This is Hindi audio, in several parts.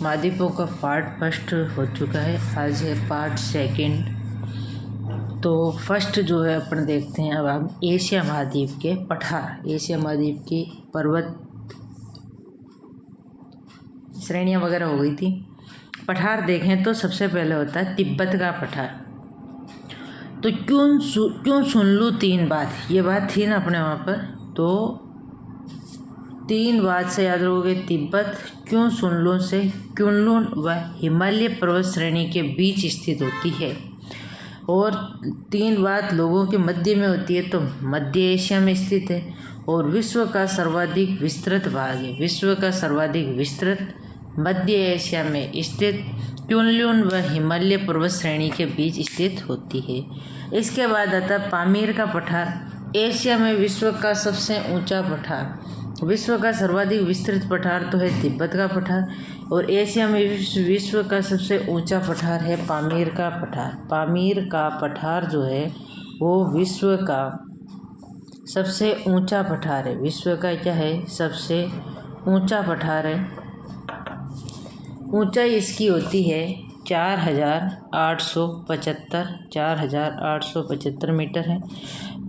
महाद्वीपों का पार्ट फर्स्ट हो चुका है, आज है पार्ट सेकंड। तो फर्स्ट जो है अपन देखते हैं अब हम एशिया महाद्वीप के पठार, एशिया महाद्वीप की पर्वत श्रेणियाँ वगैरह हो गई थी। पठार देखें तो सबसे पहले होता है तिब्बत का पठार। तो क्यों सुन लूँ 3 बात, ये बात थी ना अपने वहाँ पर, तो 3 बात से याद रखोगे। तिब्बत क्यों सुनलून से क्युनलुन व हिमालय पर्वत श्रेणी के बीच स्थित होती है, और 3 बात लोगों के मध्य में होती है, तो मध्य एशिया में स्थित है, और विश्व का सर्वाधिक विस्तृत भाग है। विश्व का सर्वाधिक विस्तृत मध्य एशिया में स्थित क्युनलुन व हिमालय पर्वत श्रेणी के बीच स्थित होती है। इसके बाद आता है पामीर का पठार, एशिया में विश्व का सबसे ऊंचा पठार। विश्व का सर्वाधिक विस्तृत पठार तो है तिब्बत का पठार, और एशिया में विश्व का सबसे ऊंचा पठार है पामीर का पठार। पामीर का पठार जो है वो विश्व का सबसे ऊंचा पठार है। विश्व का क्या है, सबसे ऊंचा पठार है। ऊंचाई इसकी होती है 4,875 मीटर है।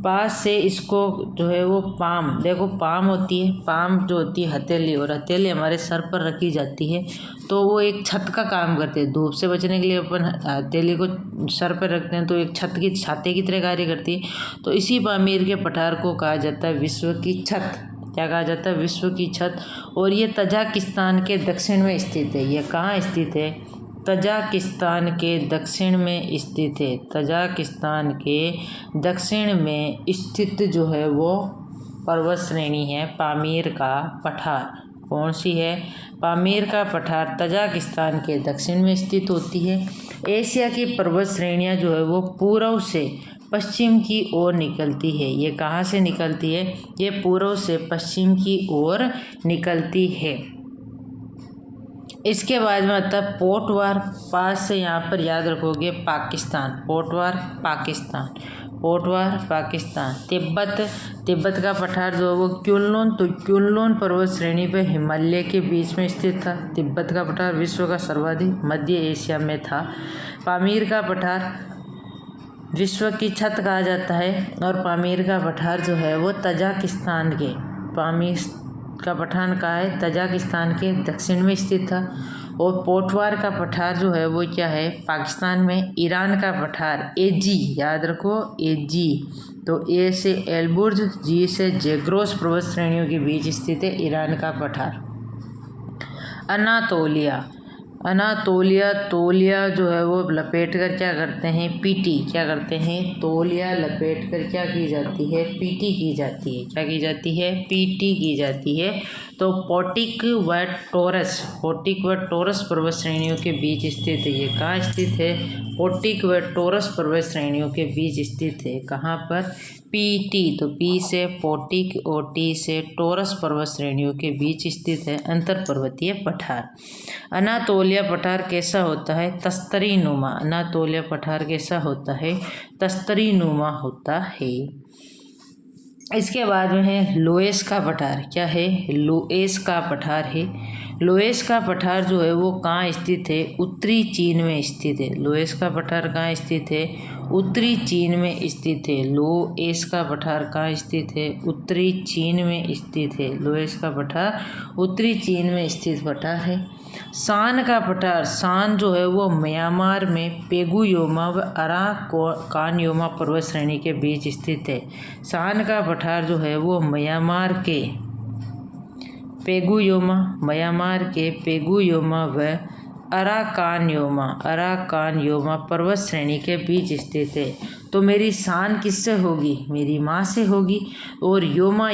पास से इसको जो है वो पाम, देखो पाम होती है, पाम जो होती है हथेली, और हथेली हमारे सर पर रखी जाती है, तो वो एक छत का काम करते हैं। धूप से बचने के लिए अपन हथेली को सर पर रखते हैं, तो एक छत की छाते की तरह कार्य करती है। तो इसी पामीर के पठार को कहा जाता है विश्व की छत। क्या कहा जाता है, विश्व की छत। और ये तजाकिस्तान के दक्षिण में स्थित है। ये कहाँ स्थित है, तजाकिस्तान के दक्षिण में स्थित है। तजाकिस्तान के दक्षिण में स्थित जो है वो पर्वत श्रेणी है पामीर का पठार। कौन सी है, पामीर का पठार तजाकिस्तान के दक्षिण में स्थित होती है। एशिया की पर्वत श्रेणियाँ जो है वो पूर्व से पश्चिम की ओर निकलती है। ये कहाँ से निकलती है, ये पूर्व से पश्चिम की ओर निकलती है। इसके बाद में आता है पोटवार, पास से यहाँ पर याद रखोगे पाकिस्तान, पोटवार पाकिस्तान, पोटवार पाकिस्तान। तिब्बत का पठार जो है वो क्युनलुन, तो क्युनलुन पर्वत श्रेणी पर हिमालय के बीच में स्थित था। तिब्बत का पठार विश्व का सर्वाधिक मध्य एशिया में था। पामीर का पठार विश्व की छत कहा जाता है, और पामीर का पठार जो है वो तजाकिस्तान के, पामीर का पठार कहा है तजाकिस्तान के दक्षिण में स्थित था। और पोटवार का पठार जो है वो क्या है, पाकिस्तान में। ईरान का पठार एजी, याद रखो एजी, तो ए से एलबुर्ज, जी से जैग्रोस पर्वत श्रेणियों के बीच स्थित है ईरान का पठार। अनातोलिया, तोलिया जो है वो लपेट कर क्या करते हैं, पीटी, क्या करते हैं, तोलिया लपेट कर क्या की जाती है, पीटी की जाती है। क्या की जाती है, पीटी की जाती है। तो पोटिक व टोरस पर्वत श्रेणियों के बीच स्थित है। ये कहाँ स्थित है, पोटिक व टोरस पर्वत श्रेणियों के बीच स्थित है। कहाँ पर, पीटी, तो पी से पोटिक और टी से टोरस पर्वत श्रेणियों के बीच स्थित है अंतर पर्वतीय पठार। अनातोलिया पठार कैसा होता है, तस्तरी नुमा। अनातोलिया पठार कैसा होता है, तस्तरी नुमा होता है। इसके बाद में है लोएस का पठार। क्या है, लोएस का पठार है। लोएस का पठार जो है वो कहाँ स्थित है, उत्तरी चीन में स्थित है। लोएस का पठार कहाँ स्थित है, उत्तरी चीन में स्थित है। लोएस का पठार कहाँ स्थित है, उत्तरी चीन में स्थित है। लोएस का पठार उत्तरी चीन में स्थित पठार है। शान का पठार, शान जो है वो म्यांमार में पेगुयोमा व अराकानयोमा पर्वत श्रेणी के बीच स्थित है। शान का पठार जो है वो म्यांमार के पेगुयोमा व अराकानयोमा पर्वत श्रेणी के बीच स्थित है। तो मेरी शान किससे होगी, मेरी माँ से होगी। और योमा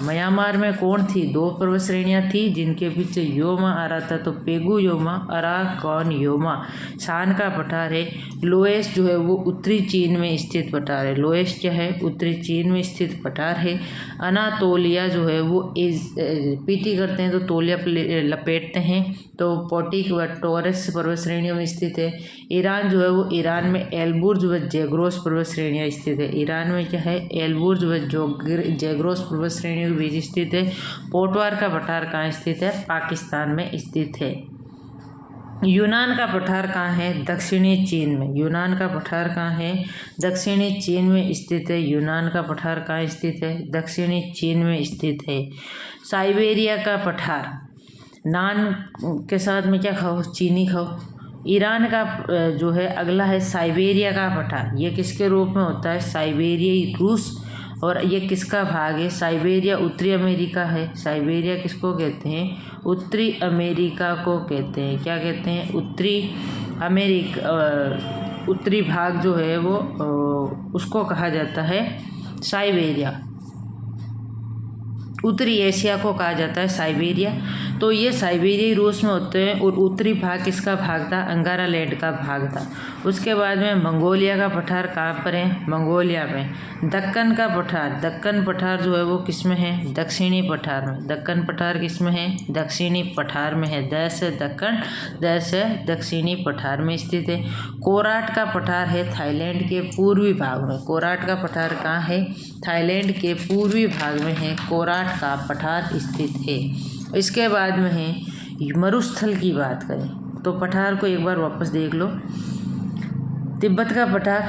म्यांमार में कौन थी, 2 पर्वत श्रेणियाँ थी जिनके पीछे योमा आ रहा था, तो पेगुयोमा अराकानयोमा शान का पठार है। लोएस जो है वो उत्तरी चीन में स्थित पठार है। लोएस क्या है, उत्तरी चीन में स्थित पठार है। अनातोलिया जो है वो पीटी करते हैं तो तोलिया लपेटते हैं, तो पोटिक व टोरस पर्वत श्रेणियों में स्थित है। ईरान जो है वो ईरान में एलबुर्ज व जैग्रोस पर्वत श्रेणियाँ स्थित है। ईरान में क्या है, एलबुर्ज व जैग्रोस पर्वत श्रेणियों के बीच स्थित है। पोटवार का पठार कहाँ स्थित है, पाकिस्तान में स्थित है। यूनान का पठार कहाँ है? दक्षिणी चीन में। यूनान का पठार कहाँ है? दक्षिणी चीन में स्थित है। यूनान का पठार कहाँ स्थित है? दक्षिणी चीन में स्थित है। साइबेरिया का पठार, नान के साथ में क्या खाओ? चीनी खाओ। ईरान का जो है अगला है साइबेरिया का पठार। ये किसके रूप में होता है? साइबेरियाई रूस। और ये किसका भाग है? साइबेरिया उत्तरी अमेरिका है। साइबेरिया किसको कहते हैं? उत्तरी अमेरिका को कहते हैं। क्या कहते हैं? उत्तरी अमेरिका, उत्तरी भाग जो है वो उसको कहा जाता है साइबेरिया। उत्तरी एशिया को कहा जाता है साइबेरिया। तो ये साइबेरियाई रूस में होते हैं। और उत्तरी भाग किसका भाग था? अंगारा लैंड का भाग था। उसके बाद में मंगोलिया का पठार कहाँ पर है? मंगोलिया में। दक्कन का पठार, दक्कन पठार जो है वो किस में है? दक्षिणी पठार में। दक्कन पठार किस में है? दक्षिणी पठार में है। द से दक्कन, द से दक्षिणी पठार में स्थित है। कोराट का पठार है थाईलैंड के पूर्वी भाग में। कोराट का पठार कहाँ है? थाईलैंड के पूर्वी भाग में है कोराट का पठार स्थित है। इसके बाद में है मरुस्थल की बात करें तो पठार को एक बार वापस देख लो। तिब्बत का पठार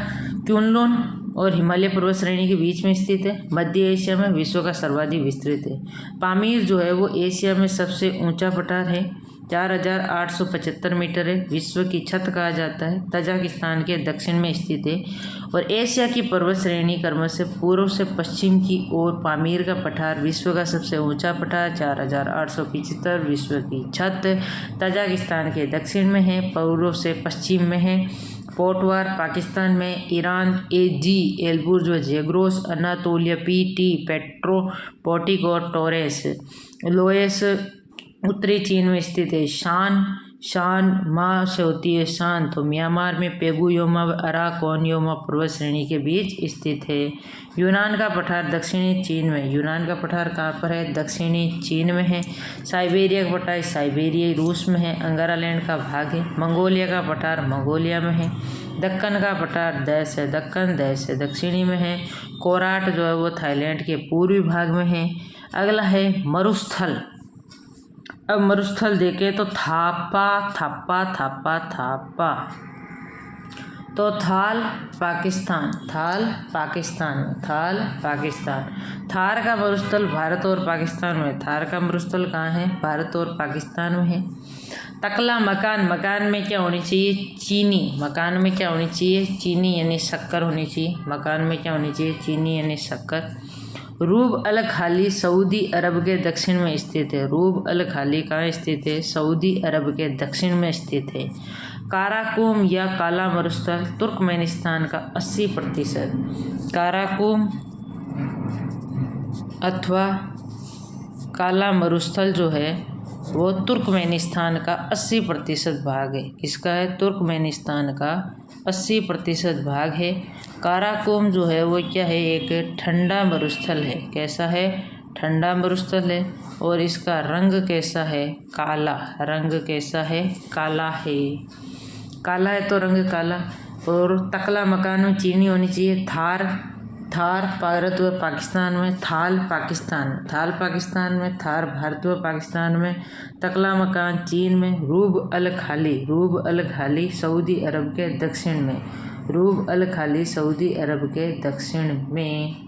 क्युनलुन और हिमालय पर्वत श्रेणी के बीच में स्थित है। मध्य एशिया में विश्व का सर्वाधिक विस्तृत है। पामीर जो है वो एशिया में सबसे ऊंचा पठार है। 4875 मीटर है। विश्व की छत कहा जाता है। तजाकिस्तान के दक्षिण में स्थित है। और एशिया की पर्वत श्रेणी क्रम से पूर्व से पश्चिम की ओर पामीर का पठार विश्व का सबसे ऊंचा पठार 4875 विश्व की छत तजाकिस्तान के दक्षिण में है, पूर्व से पश्चिम में है। पोटवार पाकिस्तान में। ईरान AG एल्बुर्ज व जेग्रोस। अनातोलिया PT पेट्रो पोटिको टोरेस। लोएस उत्तरी चीन में स्थित है। शान मा से होती है शान। तो म्यांमार में पेगुयोमा व अराकोनियोमा पर्वत श्रेणी के बीच स्थित है। यूनान का पठार दक्षिणी चीन में। यूनान का पठार कहाँ पर है? दक्षिणी चीन में है। साइबेरिया का पठार साइबेरियाई रूस में है। अंगारा लैंड का भाग है। मंगोलिया का पठार मंगोलिया में है। दक्कन का पठार द से दक्कन, द से दक्षिणी में है। कोराट जो है वो थाईलैंड के पूर्वी भाग में है। अगला है मरुस्थल। अब मरुस्थल देखें तो थापा थापा थापा थापा। तो थाल पाकिस्तान, थाल पाकिस्तान, थाल पाकिस्तान। थार का मरुस्थल भारत और पाकिस्तान में। थार का मरुस्थल कहाँ है? भारत और पाकिस्तान में है। तकला मकान, मकान में क्या होनी चाहिए? चीनी। मकान में क्या होनी चाहिए? चीनी यानी शक्कर होनी चाहिए। मकान में क्या होनी चाहिए? चीनी यानी शक्कर। रूब अल खाली सऊदी अरब के दक्षिण में स्थित है। रूब अल खाली कहाँ स्थित है? सऊदी अरब के दक्षिण में स्थित है। काराकोम या काला मरुस्थल तुर्कमेनिस्तान का 80%। काराकोम अथवा काला मरुस्थल जो है वो तुर्कमेनिस्तान का 80% भाग है। किसका है? तुर्कमेनिस्तान का 80% भाग है। काराकोम जो है वो क्या है? एक ठंडा मरुस्थल है। कैसा है? ठंडा मरुस्थल है। और इसका रंग कैसा है? काला। रंग कैसा है? काला है। काला है तो रंग काला। और तकला मकान में चीनी होनी चाहिए। थार भारत व पाकिस्तान में। थाल पाकिस्तान, थाल पाकिस्तान में। थार भारत व पाकिस्तान में। तकला मकान चीन में। रूब अल खाली सऊदी अरब के दक्षिण में। रूब अल खाली सऊदी अरब के दक्षिण में।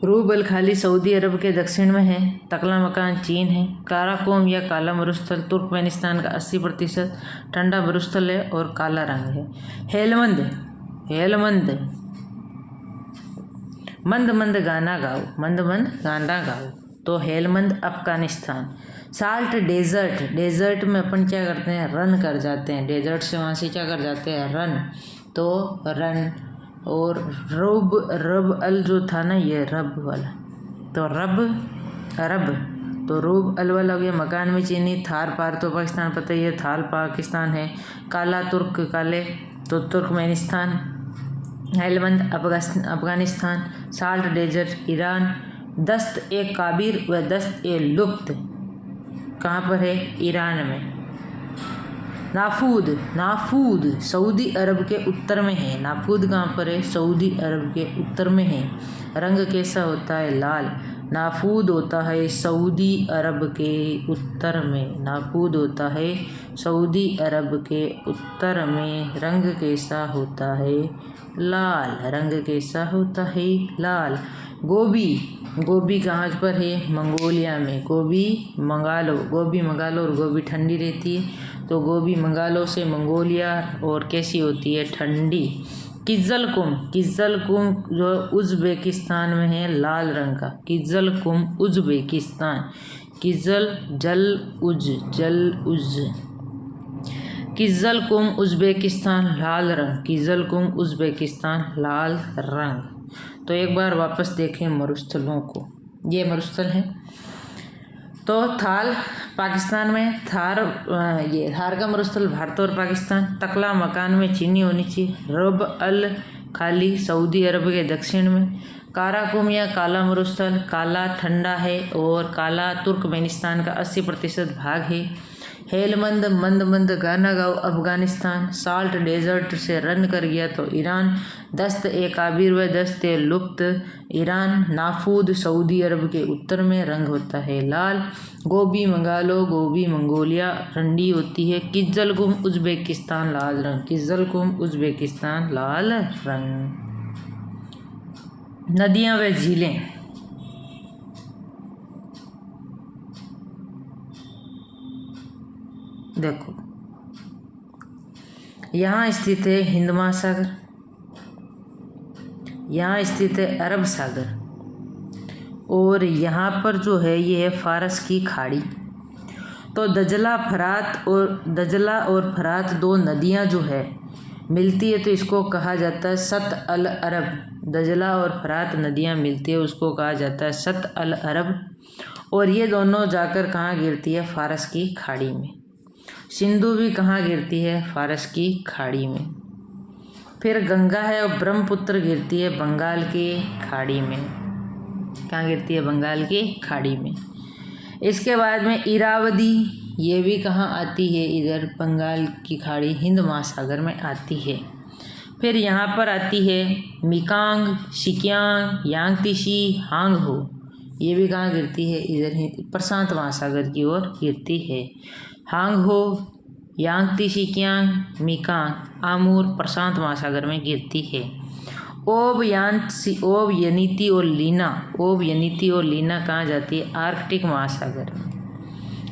रूब अल खाली सऊदी अरब के दक्षिण में है। तकला मकान चीन है। काराकोम या काला मरुस्थल तुर्कमेनिस्तान का 80% ठंडा मरुस्थल है और काला रंग है। हेलमंद मंद मंद गाना गाओ, मंद मंद गाना गाओ। तो हेलमंद अफगानिस्तान। साल्ट डेजर्ट में अपन क्या करते हैं? रन कर जाते हैं। डेजर्ट से वहाँ से क्या कर जाते हैं? रन। तो रन। और रब अल जो था ना, ये रब वाला, तो अरब। तो रूब अल वाला हो गया। मकान में चीनी। थार भारत और पाकिस्तान पता ही है, थार पाकिस्तान है। काला तुर्क, काले तो Turkmenistan. Helmand Afghanistan. Salt desert Iran. Dasht e Kabir व दस्त ए लुप्त कहाँ पर है? ईरान में। नाफूद, नाफूद सऊदी अरब के उत्तर में है। नाफूद कहाँ पर है? सऊदी अरब के उत्तर में है। रंग कैसा होता है? लाल। नाफूद होता है सऊदी अरब के उत्तर में। नाफूद होता है सऊदी अरब के उत्तर में। रंग कैसा होता है? लाल। रंग कैसा होता है? लाल। गोभी, गोभी कहाँ पर है? मंगोलिया में। गोभी मंगा लो, गोभी मंगा लो। और गोभी ठंडी रहती है, तो गोभी मंगा लो से मंगोलिया। और कैसी होती है? ठंडी। किज़लकुम, किज़लकुम जो उज़्बेकिस्तान में है, लाल रंग का। किज़लकुम उज़्बेकिस्तान। किज़लकुम उज़्बेकिस्तान, लाल रंग। किज़लकुम उज़्बेकिस्तान, लाल रंग। तो एक बार वापस देखें मरुस्थलों को। ये मरुस्थल है। तो थार पाकिस्तान में, ये थार का मरुस्थल भारत और पाकिस्तान। तकला मकान में चीनी होनी चाहिए। रब अल खाली सऊदी अरब के दक्षिण में। काराकुम या काला मरुस्थल, काला ठंडा है और काला तुर्कमेनिस्तान का 80% भाग है। हेलमंद, मंद मंद गाना गाओ अफगानिस्तान। साल्ट डेजर्ट से रन कर गया तो ईरान। दस्त ए काबिर व दस्त ए लुप्त ईरान। नाफूद सऊदी अरब के उत्तर में। रंग होता है लाल। गोभी मंगा लो, गोभी मंगोलिया, ठंडी होती है। किज़लकुम उज़्बेकिस्तान, लाल रंग। किज़लकुम उज़्बेकिस्तान, लाल रंग। नदियाँ व झीलें। देखो, यहाँ स्थित है हिंद महासागर, यहाँ स्थित है अरब सागर, और यहाँ पर जो है ये है फारस की खाड़ी। तो दजला और फरात दो नदियाँ जो है मिलती है, तो इसको कहा जाता है सत अल अरब। दजला और फरात नदियाँ मिलती है, उसको कहा जाता है सत अल अरब। और ये दोनों जाकर कहाँ गिरती है? फारस की खाड़ी में। सिंधु भी कहाँ गिरती है? फारस की खाड़ी में। फिर गंगा है और ब्रह्मपुत्र गिरती है बंगाल की खाड़ी में। कहाँ गिरती है? बंगाल की खाड़ी में। इसके बाद में इरावदी, ये भी कहाँ आती है? इधर बंगाल की खाड़ी, हिंद महासागर में आती है। फिर यहाँ पर आती है मिकांग, शिकियांग, यांगतीसी, हांगहो। ये भी कहाँ गिरती है? इधर प्रशांत महासागर की ओर गिरती है। हांगहो, यांगतीसी, कियांग, मिकांग, आमूर प्रशांत महासागर में गिरती है। ओब यनीति और लीना कहाँ जाती है? आर्कटिक महासागर।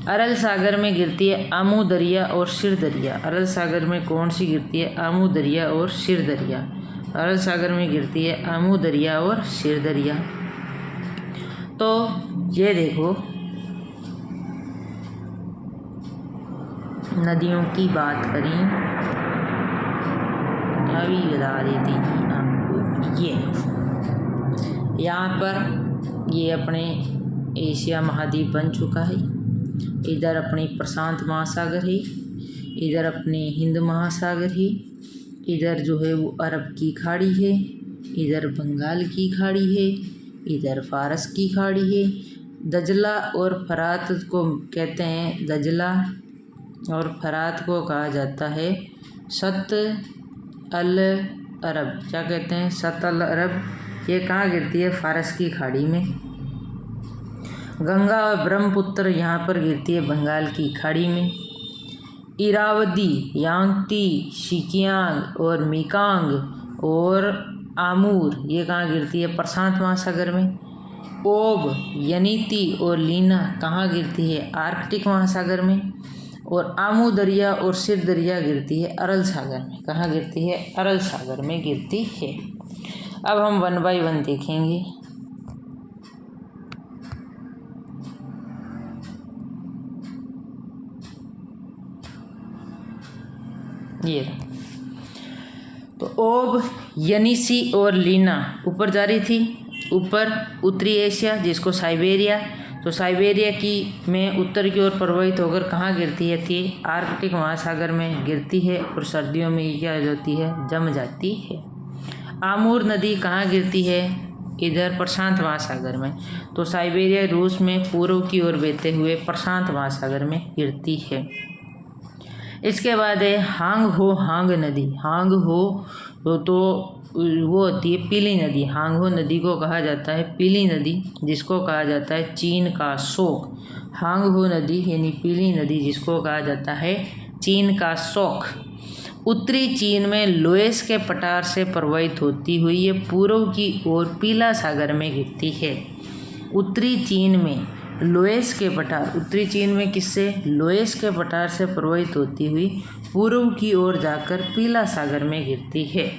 अरल सागर में गिरती है आमू दरिया और शिर दरिया। अरल सागर में कौन सी गिरती है? आमू दरिया और शिर दरिया। अरल सागर में गिरती है आमू दरिया और शिर दरिया। तो ये देखो, नदियों की बात करें, अभी बता देती हूँ आपको। ये यहाँ पर ये अपने एशिया महाद्वीप बन चुका है। इधर अपनी प्रशांत महासागर है, इधर अपने हिंद महासागर है, इधर जो है वो अरब की खाड़ी है, इधर बंगाल की खाड़ी है, इधर फारस की खाड़ी है। दजला और फरात को कहते हैं, दजला और फरात को कहा जाता है सत अल अरब। क्या कहते हैं? सत अल अरब। ये कहाँ गिरती है? फारस की खाड़ी में। गंगा और ब्रह्मपुत्र यहाँ पर गिरती है बंगाल की खाड़ी में। इरावदी, यांगती, शिकियांग और मिकांग और आमूर ये कहाँ गिरती है? प्रशांत महासागर में। ओब, यनीति और लीना कहाँ गिरती है? आर्कटिक महासागर में। और आमू दरिया और सिर दरिया गिरती है अरल सागर में। कहाँ गिरती है? अरल सागर में गिरती है। अब हम 1 बाय 1 देखेंगे। ये तो ओब, यनीसी और लीना ऊपर जा रही थी, ऊपर उत्तरी एशिया जिसको साइबेरिया, तो साइबेरिया की में उत्तर की ओर प्रवाहित होकर कहाँ गिरती है? थी आर्कटिक महासागर में गिरती है, और सर्दियों में ये क्या हो जाती है? जम जाती है। आमूर नदी कहाँ गिरती है? इधर प्रशांत महासागर में। तो साइबेरिया रूस में पूर्व की ओर बहते हुए प्रशांत महासागर में गिरती है। इसके बाद है हांग हो हांग नदी। हांग हो तो वो होती है पीली नदी। हांग हो नदी को कहा जाता है पीली नदी, जिसको कहा जाता है चीन का शोक। हांग हो नदी यानी पीली नदी, जिसको कहा जाता है चीन का शोक। उत्तरी चीन में लोएस के पठार से प्रवाहित होती हुई ये पूर्व की ओर पीला सागर में गिरती है। उत्तरी चीन में लोएस के पठार, उत्तरी चीन में किससे? लोएस के पठार से प्रवाहित होती हुई पूर्व की ओर जाकर पीला सागर में गिरती है।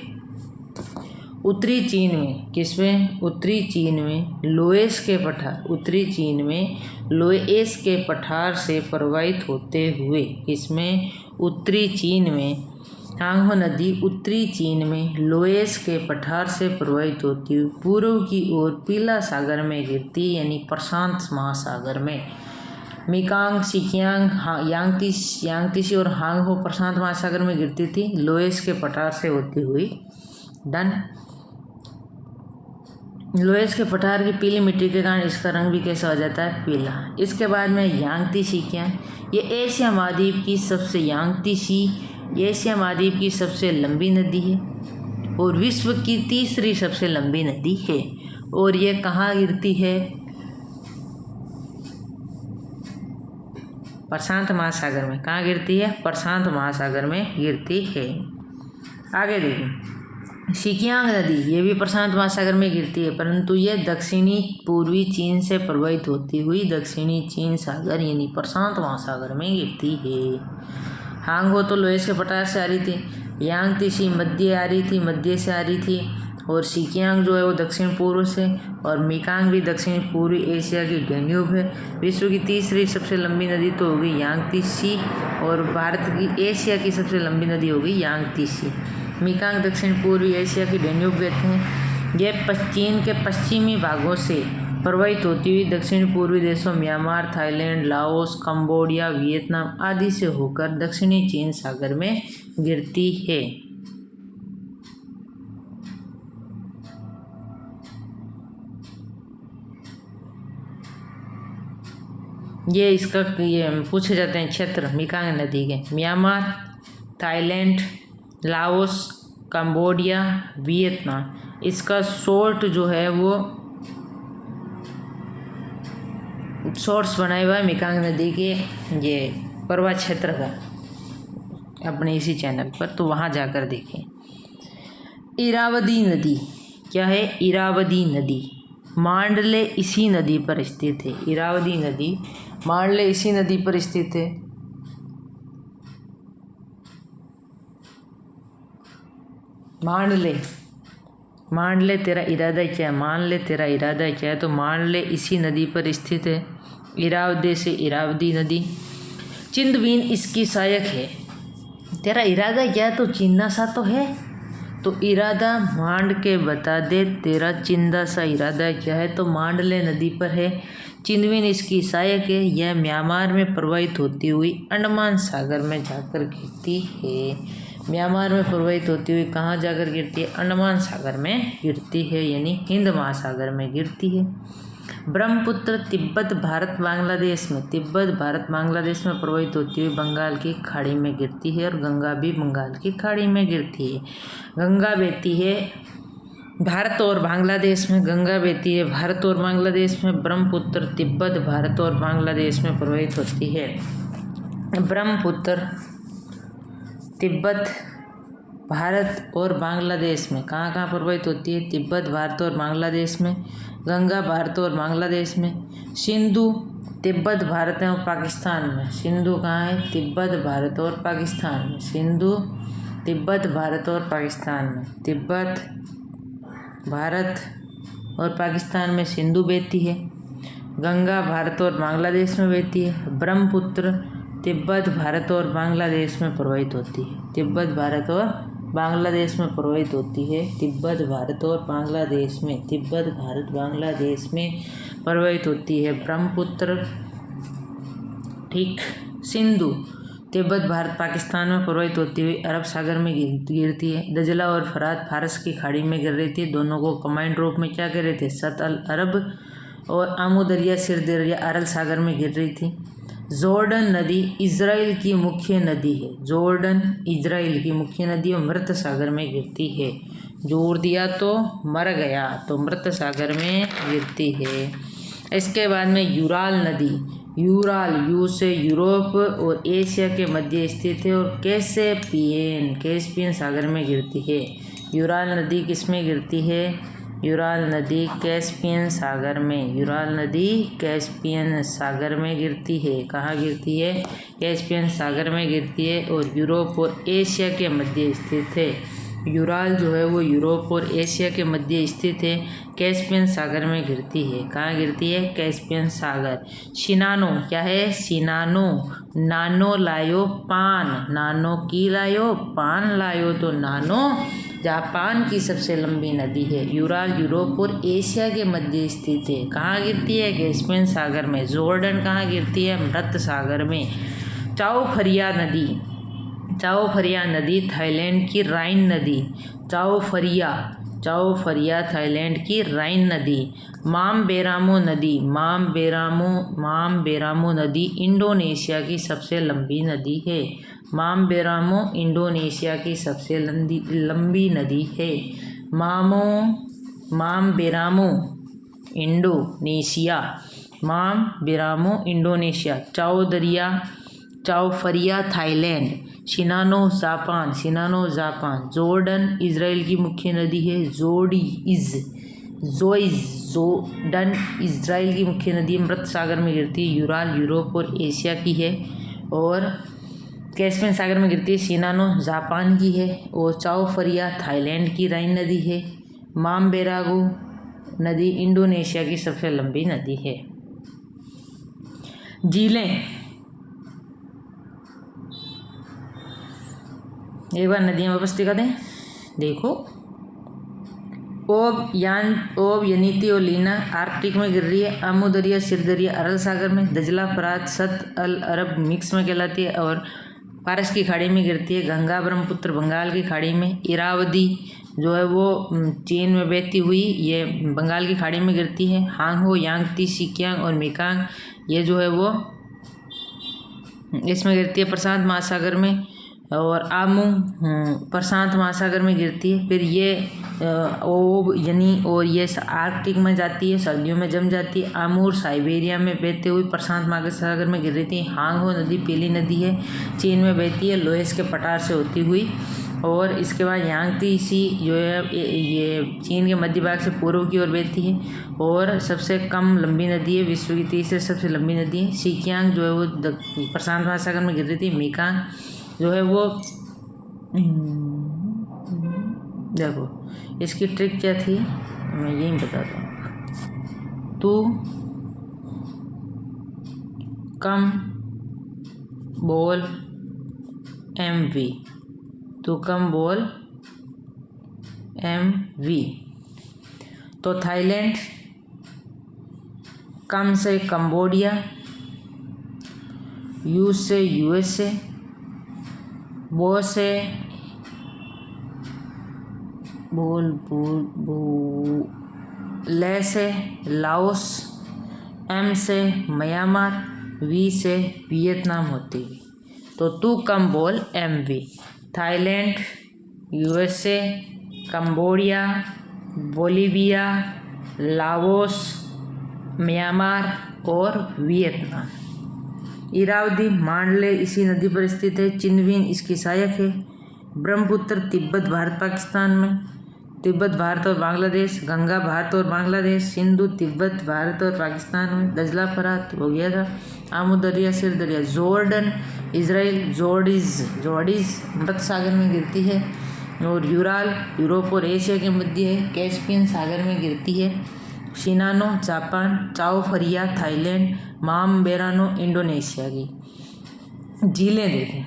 उत्तरी चीन में किसमें? उत्तरी चीन में लोएस के पठार, उत्तरी चीन में लोएस के पठार से प्रवाहित होते हुए किसमें? उत्तरी चीन में हांग हो नदी उत्तरी चीन में लोएस के पठार से प्रवाहित होती हुई पूर्व की ओर पीला सागर में गिरती, यानी प्रशांत महासागर में। मिकांग, सिकियांग, यांगतीसी और हांग हो प्रशांत महासागर में गिरती थी लोएस के पठार से होती हुई। डन। लोएस के पठार की पीली मिट्टी के कारण इसका रंग भी कैसा हो जाता है? पीला। इसके बाद में यांगतीसी सिकियांग, ये एशिया महाद्वीप की सबसे यांगतीसी एशिया महाद्वीप की सबसे लंबी नदी है और विश्व की तीसरी सबसे लंबी नदी है। और ये कहाँ गिरती है? प्रशांत महासागर में। कहाँ गिरती है? प्रशांत महासागर में गिरती है। आगे देखिए, सिकियांग नदी ये भी प्रशांत महासागर में गिरती है, परंतु ये दक्षिणी पूर्वी चीन से प्रवाहित होती हुई दक्षिणी चीन सागर यानी प्रशांत महासागर में गिरती है। हांग हो तो लोएस के पठार से आ रही थी, यांगतीसी मध्य आ रही थी, मध्य से आ रही थी, और सिकियांग जो है वो दक्षिण पूर्व से, और मिकांग भी दक्षिण पूर्वी एशिया की डेन्यूब है। विश्व की तीसरी सबसे लंबी नदी तो होगी यांगतीसी, और भारत की एशिया की सबसे लंबी नदी होगी यांगतीसी। मिकांग दक्षिण पूर्वी एशिया की डेन्यूब कहते हैं। ये चीन के पश्चिमी भागों से प्रवाहित होती हुई दक्षिण पूर्वी देशों Myanmar, Thailand, Laos, Cambodia, Vietnam आदि से होकर दक्षिणी चीन सागर में गिरती है। ये इसका ये पूछे जाते हैं क्षेत्र मिकांग नदी के। Myanmar, Thailand, Laos, Cambodia, Vietnam, इसका शॉर्ट जो है वो शॉर्ट्स बनाए हुआ है मिकांग नदी के ये पर्वत क्षेत्र का अपने इसी चैनल पर, तो वहाँ जाकर देखें। इरावदी नदी क्या है? इरावदी नदी मांडले इसी नदी पर स्थित है। इरावदी नदी मांडले इसी नदी पर स्थित है। मान ले तेरा इरादा क्या है? मान ले तेरा इरादा क्या है? तो मान ले इसी नदी पर स्थित है। इरावदी से इरावदी नदी। चिंदवीन इसकी सहायक है। तेरा इरादा क्या है? तो चिंदा सा तो है, तो इरादा मांड के बता दे तेरा चिंदा सा इरादा क्या है? तो मांडले नदी पर है। चिंदवीन इसकी सहायक है। यह म्यांमार में प्रवाहित होती हुई अंडमान सागर में जाकर गिरती है। म्यांमार में प्रवाहित होती हुई कहाँ जाकर गिरती है? अंडमान सागर में गिरती है, यानी हिंद महासागर में गिरती है। ब्रह्मपुत्र तिब्बत भारत बांग्लादेश में, तिब्बत भारत बांग्लादेश में प्रवाहित होती हुई बंगाल की खाड़ी में गिरती है, और गंगा भी बंगाल की खाड़ी में गिरती है। गंगा बहती है भारत और बांग्लादेश में, गंगा बहती है भारत और बांग्लादेश में। ब्रह्मपुत्र तिब्बत भारत और बांग्लादेश में प्रवाहित होती है। ब्रह्मपुत्र तिब्बत भारत और बांग्लादेश में कहाँ कहाँ प्रवाहित होती है? तिब्बत भारत और बांग्लादेश में। गंगा भारत और बांग्लादेश में। सिंधु तिब्बत भारत और पाकिस्तान में। सिंधु कहाँ है? तिब्बत भारत और पाकिस्तान में। सिंधु तिब्बत भारत और पाकिस्तान में। तिब्बत भारत और पाकिस्तान में सिंधु बहती है। गंगा भारत और बांग्लादेश में बहती है। ब्रह्मपुत्र तिब्बत भारत और बांग्लादेश में प्रवाहित होती है। तिब्बत भारत और बांग्लादेश में प्रवाहित होती है। तिब्बत भारत और बांग्लादेश में, तिब्बत भारत बांग्लादेश में प्रवाहित होती है ब्रह्मपुत्र। ठीक। सिंधु तिब्बत भारत पाकिस्तान में प्रवाहित होती हुई अरब सागर में गिरती है। दजला और फरात फारस की खाड़ी में गिर रही थी। दोनों को कंबाइंड रूप में क्या कह रहे थे? सत अल अरब। और आमू दरिया सिर दरिया अरल सागर में गिर रही थी। जॉर्डन नदी इज़राइल की मुख्य नदी है। जॉर्डन इज़राइल की मुख्य नदी और मृत सागर में गिरती है। जोर दिया तो मर गया, तो मृत सागर में गिरती है। इसके बाद में यूराल नदी, यूराल यू से यूरोप और एशिया के मध्य स्थित है और कैस्पियन सागर में गिरती है। यूराल नदी किस में गिरती है? यूराल नदी कैस्पियन सागर में। यूराल नदी कैस्पियन सागर में गिरती है। कहाँ गिरती है? कैस्पियन सागर में गिरती है और यूरोप और एशिया के मध्य स्थित है। यूराल जो है वो यूरोप और एशिया के मध्य स्थित है। कैस्पियन सागर में गिरती है। कहाँ गिरती है? कैस्पियन सागर। शिनानो क्या है? शिनानो, नानो लायो पान, नानो की लायो पान लायो, तो नानो जापान की सबसे लंबी नदी है। यूराल यूरोप और एशिया के मध्य स्थित है। कहाँ गिरती है? कैस्पियन सागर में। जॉर्डन कहाँ गिरती है? मृत सागर में। चाओ फ्रिया नदी, चाओ फ्रिया नदी थाईलैंड की राइन नदी। चाओ फ्रिया थाईलैंड की राइन नदी। मामबेरामो नदी, मामबेरामो नदी इंडोनेशिया की सबसे लंबी नदी है। मामबेरामो इंडोनेशिया की सबसे लंबी नदी है। मामबेरामो इंडोनेशिया, मामबेरामो इंडोनेशिया। चाओ Freya Thailand. शिनानो Japan. Jordan Israel की मुख्य नदी है। जॉर्डन इज़राइल की मुख्य नदी मृत सागर में गिरती है। यूराल यूरोप और एशिया की है और कैस्पियन सागर में गिरती है। शिनानो जापान की है और चाओ फ्रिया थाईलैंड की राइन नदी है। मामबेरागो नदी इंडोनेशिया की सबसे लंबी नदी है। झीलें, एक बार नदियाँ वापस दिखा दें। देखो, ओब यनीती और लीना आर्कटिक में गिर रही है। आमू दरिया, सिर दरिया अरल सागर में। दजला फरात सत अल अरब मिक्स में कहलाती है और फारस की खाड़ी में गिरती है। गंगा ब्रह्मपुत्र बंगाल की खाड़ी में। इरावदी जो है वो चीन में बहती हुई ये बंगाल की खाड़ी में गिरती है। हांगहो, यांगती, सिकियांग और मेकांग ये जो है वो इसमें गिरती है प्रशांत महासागर में। और आमू प्रशांत महासागर में गिरती है। फिर ये ओब यनी और ये आर्कटिक में जाती है, सर्दियों में जम जाती है। आमूर साइबेरिया में बहते हुए प्रशांत महासागर में गिर रही थी। हांगहो नदी पीली नदी है, चीन में बहती है लोहेस के पठार से होती हुई। और इसके बाद यांगती सी जो है ये चीन के मध्य भाग से पूर्व की ओर बहती है और सबसे कम लंबी नदी है, विश्व की तीसरी सबसे लंबी नदी है। सिकियांग जो है वो प्रशांत महासागर में गिर रही थी। मेकांग जो है वो देखो इसकी ट्रिक क्या थी मैं यही बताता हूँ। तू कम बोल MV, तू कम बोल MV। तो थाईलैंड, कम से कंबोडिया, U से USA, बो से ले से लाओस, M से म्यांमार, V से वियतनाम होती है। तो तू कम बोल MV। Thailand, USA, Cambodia, Bolivia, Laos, Myanmar और वियतनाम। इरावदी मांडले इसी नदी पर स्थित है। चिनविन इसकी सहायक है। ब्रह्मपुत्र तिब्बत भारत पाकिस्तान में, तिब्बत भारत और बांग्लादेश, गंगा भारत और बांग्लादेश, सिंधु तिब्बत भारत और पाकिस्तान में, दजला फरात हो गया था, आमू दरिया, सिर दरिया, जॉर्डन इज़राइल, जॉर्डिस मृत सागर में गिरती है और यूराल यूरोप और एशिया के मध्य है, कैस्पियन सागर में गिरती है। शिनानो जापान, चाओ फ्रिया थाईलैंड, मामबेरानो इंडोनेशिया की। झीलें देखें,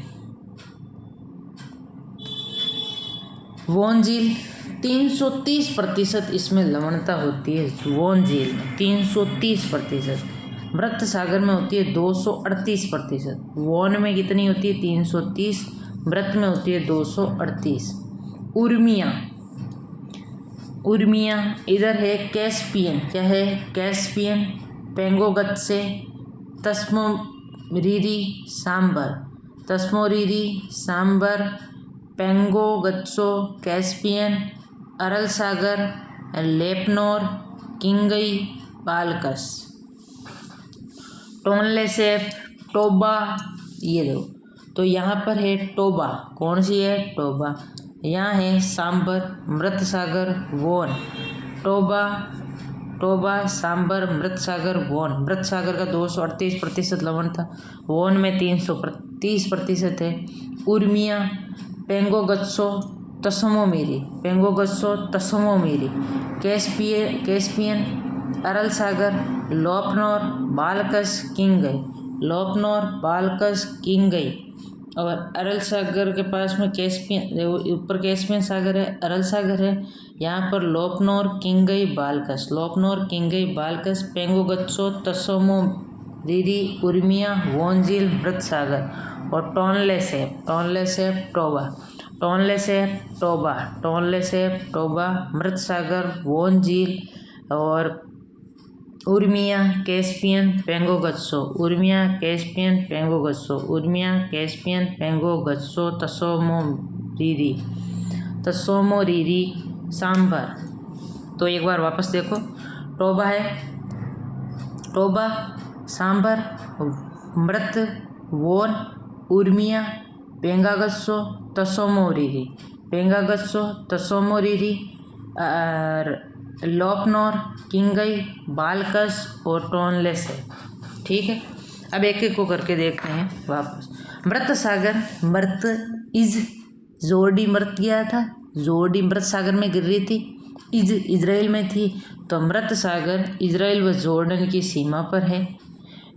वोन झील 330% इसमें लवणता होती है। वोन झील में 330%, मृत सागर में होती है 238%। वोन में कितनी होती है? 330, मृत में होती है 238। उर्मिया इधर है कैस्पियन, क्या है? कैस्पियन, पेंगोगत से रीरी सांबर, तस्मोरीरी सांबर, पेंगो गत्सो कैस्पियन, अरल सागर, लेपनोर, किंगई, बालकस, टोनले सेफ, टोबा। ये दो तो यहाँ पर है टोबा, कौन सी है? टोबा। यहाँ है सांबर, मृत सागर, वोन, टोबा, टोबा, सांबर, मृत सागर, वोन। मृत सागर का 238% लवण था, वोन में 330% है। उर्मिया, पेंगोगत्सो तसमोमीरी, पेंगोगत्सो तसमोमीरी, कैस्पियन, अरल सागर, लोपनोर, बालकस, किंगई, लोपनोर, बालकस, किंगई। और अरल सागर के पास में कैस्पियन, ऊपर कैस्पियन सागर है, अरल सागर है, यहाँ पर लोपनोर, किंगई, बालकस, लोपनोर, किंगई, बालकस, पेंगोगत्सो तसमोमीरी, उर्मिया, वोंजिल, मृत सागर। और टोनले सेप, टोबा, टोनले सेप, टोबा, टोनले सेप, टोबा, मृत सागर, वोंजिल और Urmia, Caspian, पेंगोगत्सो, Urmia, Caspian, पेंगोगत्सो, Urmia, Caspian, पेंगोगत्सो, तसोमोरीरी, sambar. तो एक बार वापस देखो, टोबा है, टोबा, सांबर, मृत, वोन, उर्मिया, पेंगागत्सो, तसोमोरीरी, पेंगागत्सो, तसोमोरीरी, लोपनोर, किंगई, बालकस और टोनले से। ठीक है, अब एक एक को करके देखते हैं वापस। मृत सागर, मृत इज, जोर्डी मृत गया था, जोर्डी मृत सागर में गिर रही थी, इज इजराइल में थी, तो मृत सागर इजराइल व जॉर्डन की सीमा पर है।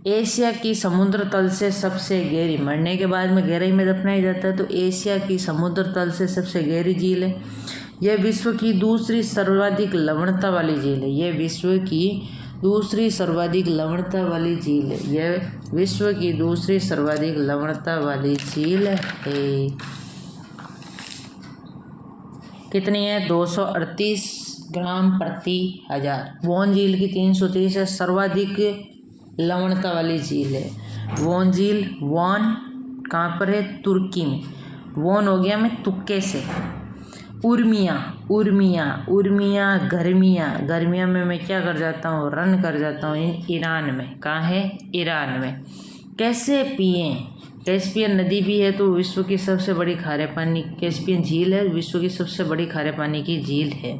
एशिया की समुद्र तल से सबसे गहरी, मरने के बाद में गहराई में दफनाया जाता है, तो एशिया की समुद्र तल से सबसे गहरी झील है। यह विश्व की दूसरी सर्वाधिक लवणता वाली झील है, यह विश्व की दूसरी सर्वाधिक लवणता वाली झील है, यह विश्व की दूसरी सर्वाधिक लवणता वाली झील है। कितनी है? 238 ग्राम प्रति हजार। वोन झील की 330 है, सर्वाधिक लवणता वाली झील है वोन झील। वोन कहाँ पर है? तुर्की में। वोन हो गया मैं तुक्के से। उर्मिया, उर्मिया, उर्मिया, गर्मिया में मैं क्या कर जाता हूँ? रन कर जाता हूँ ईरान में। कहाँ है? ईरान में। कैसे पिए? कैस्पियन नदी भी है, तो विश्व की सबसे बड़ी खारे पानी, कैस्पियन झील है, विश्व की सबसे बड़ी खारे पानी की झील है।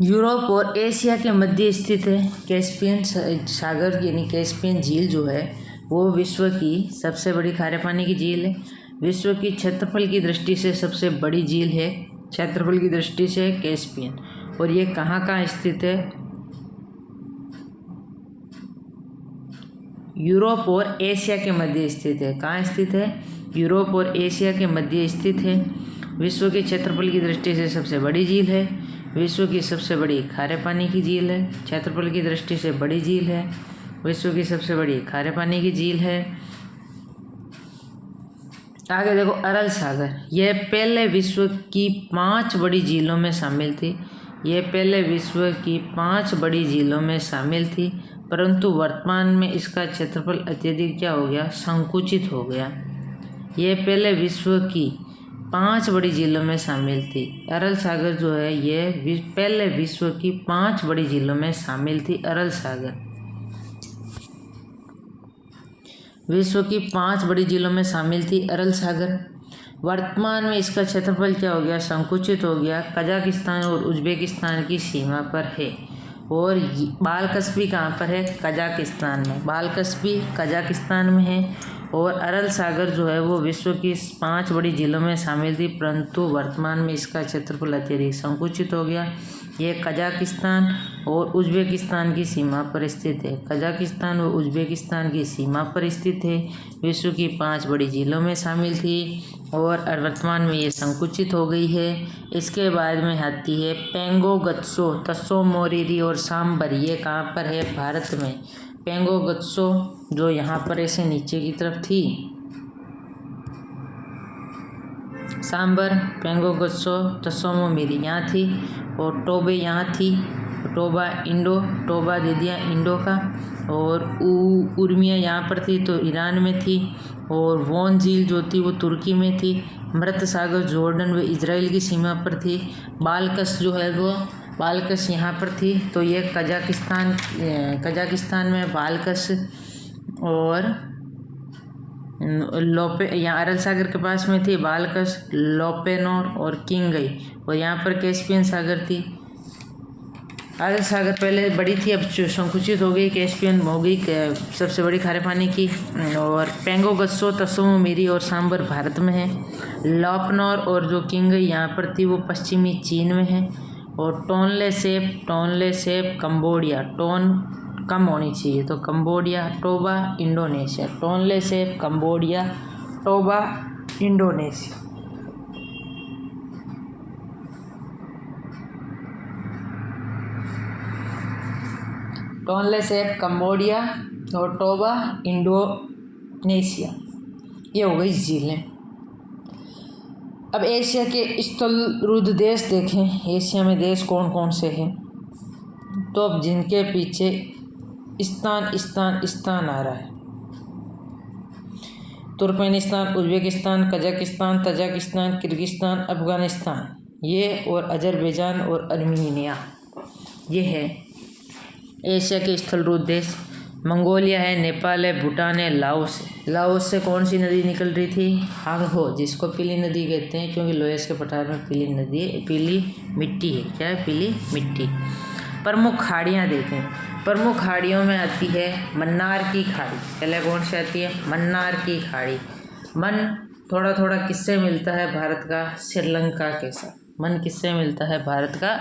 यूरोप और एशिया के मध्य स्थित है कैस्पियन सागर, यानी कैस्पियन झील जो है वो विश्व की सबसे बड़ी खारे पानी की झील है। विश्व की क्षेत्रफल की दृष्टि से सबसे बड़ी झील है, क्षेत्रफल की दृष्टि से कैस्पियन। और ये कहाँ कहाँ स्थित है? यूरोप और एशिया के मध्य स्थित है। कहाँ स्थित है? यूरोप और एशिया के मध्य स्थित है। विश्व के क्षेत्रफल की दृष्टि से सबसे बड़ी झील है, विश्व की सबसे बड़ी खारे पानी की झील है, क्षेत्रफल की दृष्टि से बड़ी झील है, विश्व की सबसे बड़ी खारे पानी की झील है। आगे देखो, अरल सागर, यह पहले विश्व की 5 बड़ी झीलों में शामिल थी। यह पहले विश्व की 5 बड़ी झीलों में शामिल थी, परंतु वर्तमान में इसका क्षेत्रफल अत्यधिक क्या हो गया? संकुचित हो गया। यह पहले विश्व की 5 बड़ी झीलों में शामिल थी। अरल सागर जो है यह पहले विश्व की 5 बड़ी झीलों में शामिल थी। अरल सागर विश्व की 5 बड़ी झीलों में शामिल थी। अरल सागर वर्तमान में इसका क्षेत्रफल क्या हो गया? संकुचित हो गया। कजाकिस्तान और उज्बेकिस्तान की सीमा पर है। और बालकस्पी कहाँ पर है? कजाकिस्तान में। बालकस्पी कजाकिस्तान में है। और अरल सागर जो है वो विश्व की 5 बड़ी झीलों में शामिल थी, परंतु वर्तमान में इसका क्षेत्रफल अत्यधिक संकुचित हो गया। यह कजाकिस्तान और उज्बेकिस्तान की सीमा पर स्थित है। कजाकिस्तान और उज्बेकिस्तान की सीमा पर स्थित है। विश्व की 5 बड़ी झीलों में शामिल थी और वर्तमान में ये संकुचित हो गई है। इसके बाद में आती है पेंगोगत्सो, तसोमोरीरी और सांबर। ये कहाँ पर है? भारत में। पेंगोगत्सो जो यहाँ पर ऐसे नीचे की तरफ थी, सांबर, पेंगोगत्सो, तसोमोमीरी यहाँ थी और टोबे यहाँ थी। टोबा इंडो, टोबा दे दिया इंडो का। और उर्मिया यहाँ पर थी तो ईरान में थी। और वोन झील जो थी वो तुर्की में थी। मृत सागर जॉर्डन व इजराइल की सीमा पर थी। बालकस जो है वो बालकस यहाँ पर थी तो ये कजाकिस्तान में बालकस। और लोपे यहाँ अरल सागर के पास में थी बालकस, लोपेनोर और किंगई। और यहाँ पर कैस्पियन सागर थी। अरल सागर पहले बड़ी थी, अब संकुचित हो गई, कैस्पियन हो गई सबसे बड़ी खारे पानी की। और पेंगो, गस्सो, तसों, मिरी और सांबर भारत में है। लोपनोर और जो किंगई यहाँ पर थी वो पश्चिमी चीन में है। और टोनले सेप कंबोडिया, टोन कम होनी चाहिए तो कंबोडिया। टोबा इंडोनेशिया, टोनले सेप कंबोडिया, टोबा इंडोनेशिया। टोनले सेप कंबोडिया और टोबा इंडोनेशिया, ये हो गई झीलें। अब एशिया के स्थलरुद्ध देश देखें। एशिया में देश कौन कौन से हैं तो अब जिनके पीछे स्थान आ रहा है। Turkmenistan, Uzbekistan, Kazakhstan, Tajikistan, Kyrgyzstan, Afghanistan, ये और अजरबैजान और अर्मीनिया, ये है एशिया के स्थलरुद्ध देश। मंगोलिया है, नेपाल है, भूटान है, लाओस है। लाओस से कौन सी नदी निकल रही थी? हांगहो, जिसको पीली नदी कहते हैं क्योंकि लोयस के पठार में पीली नदी है, पीली मिट्टी है। क्या है? पीली मिट्टी। प्रमुख खाड़ियाँ देखें। प्रमुख खाड़ियों में आती है मन्नार की खाड़ी। पहले कौन सी आती है? मन्नार की खाड़ी। मन थोड़ा थोड़ा किससे मिलता है भारत का? श्रीलंका के साथ। मन किससे मिलता है भारत का?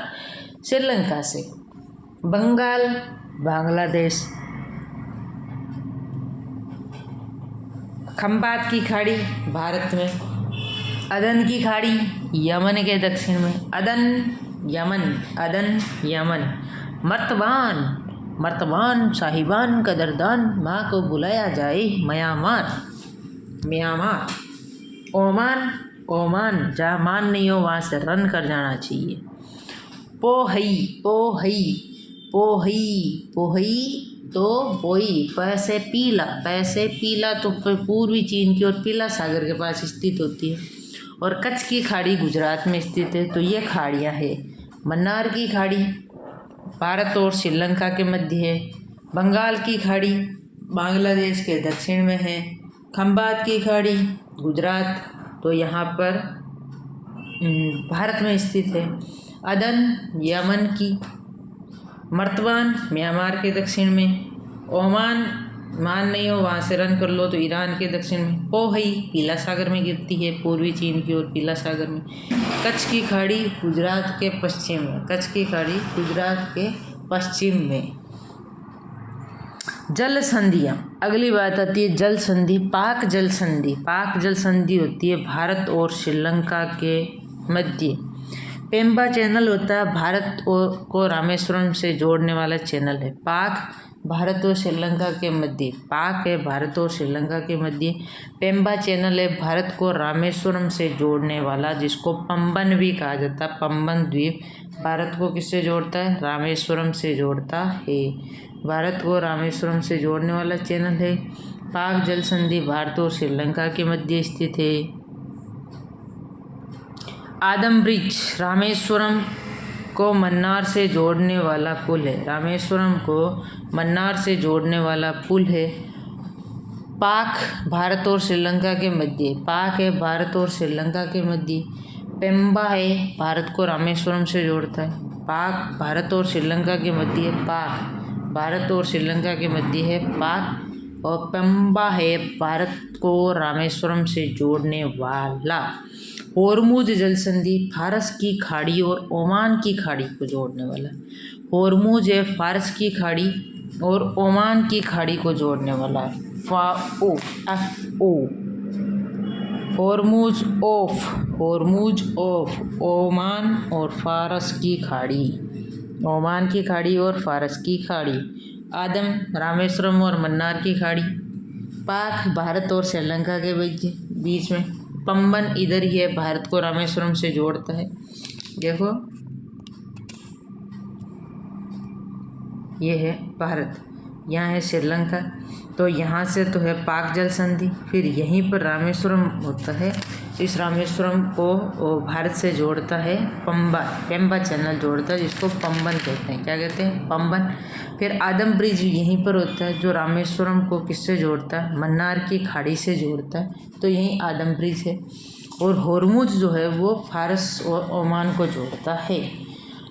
श्रीलंका से। बंगाल, बांग्लादेश। खंबात की खाड़ी भारत में। अदन की खाड़ी यमन के दक्षिण में। अदन यमन। मर्तबान साहिबान कदरदान, माँ को बुलाया जाए म्यांमार। ओमान जहाँ मान नहीं हो वहाँ से रन कर जाना चाहिए। पोहई तो पोई, पैसे पीला तो पूर्वी चीन की ओर पीला सागर के पास स्थित होती है। और कच्छ की खाड़ी गुजरात में स्थित है। तो ये खाड़ियाँ है। मन्नार की खाड़ी भारत और श्रीलंका के मध्य है। बंगाल की खाड़ी बांग्लादेश के दक्षिण में है। खंबात की खाड़ी गुजरात तो यहाँ पर भारत में स्थित है। अदन यमन की। मर्तबान म्यांमार के दक्षिण में। ओमान मान नहीं हो वहाँ से रन कर लो तो ईरान के दक्षिण में। पोहई पीला सागर में गिरती है, पूर्वी चीन की ओर पीला सागर में। कच्छ की खाड़ी गुजरात के पश्चिम में। जल संधियाँ। अगली बात आती है जल संधि। पाक जल संधि होती है भारत और श्रीलंका के मध्य। पेम्बा चैनल होता है भारत को रामेश्वरम से जोड़ने वाला चैनल है। पाक भारत और श्रीलंका के मध्य। पाक है भारत और श्रीलंका के मध्य। पेम्बा चैनल है भारत को रामेश्वरम से जोड़ने वाला, जिसको पंबन भी कहा जाता है। पंबन द्वीप भारत को किससे जोड़ता है? रामेश्वरम से जोड़ता है। भारत को रामेश्वरम से जोड़ने वाला चैनल है। पाक जल संधि भारत और श्रीलंका के मध्य स्थित है। आदम ब्रिज रामेश्वरम को मन्नार से जोड़ने वाला पुल है। रामेश्वरम को मन्नार से जोड़ने वाला पुल है। पाक भारत और श्रीलंका के मध्य। पाक है भारत और श्रीलंका के मध्य। पेम्बा है भारत को रामेश्वरम से जोड़ता है। पाक भारत और श्रीलंका के मध्य। पाक भारत और श्रीलंका के मध्य है पाक। और पेम्बा है भारत को रामेश्वरम से जोड़ने वाला। होर्मुज जल संधि फारस की खाड़ी और ओमान की खाड़ी को जोड़ने वाला। होर्मुज है फारस की खाड़ी और ओमान की खाड़ी को जोड़ने वाला। होर्मुज ऑफ ओमान और फारस की खाड़ी। ओमान की खाड़ी और फारस की खाड़ी। आदम रामेश्वरम और मन्नार की खाड़ी। पाक भारत और श्रीलंका के बीच में। पंबन इधर ही है, भारत को रामेश्वरम से जोड़ता है। देखो ये है भारत, यहाँ है श्रीलंका। तो यहाँ से तो है पाक जल संधि, फिर यहीं पर रामेश्वरम होता है। इस रामेश्वरम को भारत से जोड़ता है पेम्बा चैनल जोड़ता है, जिसको पंबन कहते हैं। क्या कहते हैं? पंबन। फिर आदम ब्रिज यहीं पर होता है, जो रामेश्वरम को किससे जोड़ता है? मन्नार की खाड़ी से जोड़ता है, तो यहीं आदम ब्रिज है। और होर्मुज जो है वो फारस और ओमान को जोड़ता है।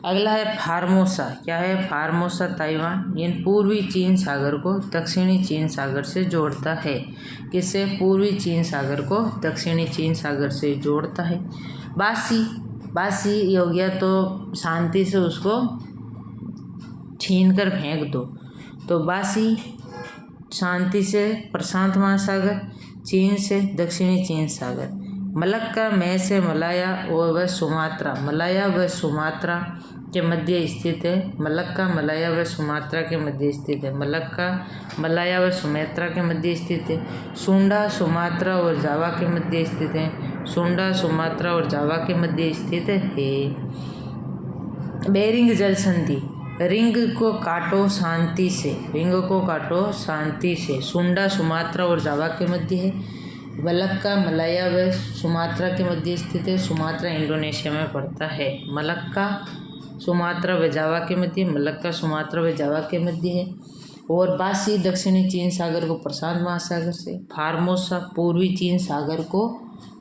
अगला है फार्मोसा। क्या है? Formosa Taiwan. ये पूर्वी चीन सागर को दक्षिणी चीन सागर से जोड़ता है। किससे? पूर्वी चीन सागर को दक्षिणी चीन सागर से जोड़ता है। बासी ये हो गया, तो शांति से उसको छीन कर फेंक दो। तो बासी शांति से प्रशांत महासागर, चीन से दक्षिणी चीन सागर। मलक्का में से मलाया और वह सुमात्रा, मलाया व सुमात्रा के मध्य स्थित है। मलक्का मलाया व सुमात्रा के मध्य स्थित है। मलक्का मलाया व सुमात्रा के मध्य स्थित है। सुंडा सुमात्रा और जावा के मध्य स्थित है। सुंडा सुमात्रा और जावा के मध्य स्थित है। बेरिंग जल संधि। रिंग को काटो शांति से, रिंग को काटो शांति से। सुंडा सुमात्रा और जावा के मध्य है। मलक्का मलाया व सुमात्रा के मध्य स्थित है। सुमात्रा इंडोनेशिया में पड़ता है। मलक्का सुमात्रा व जावा के मध्य, मलक्का सुमात्रा व जावा के मध्य है। और बासी दक्षिणी चीन सागर को प्रशांत महासागर से। फार्मोसा पूर्वी चीन सागर को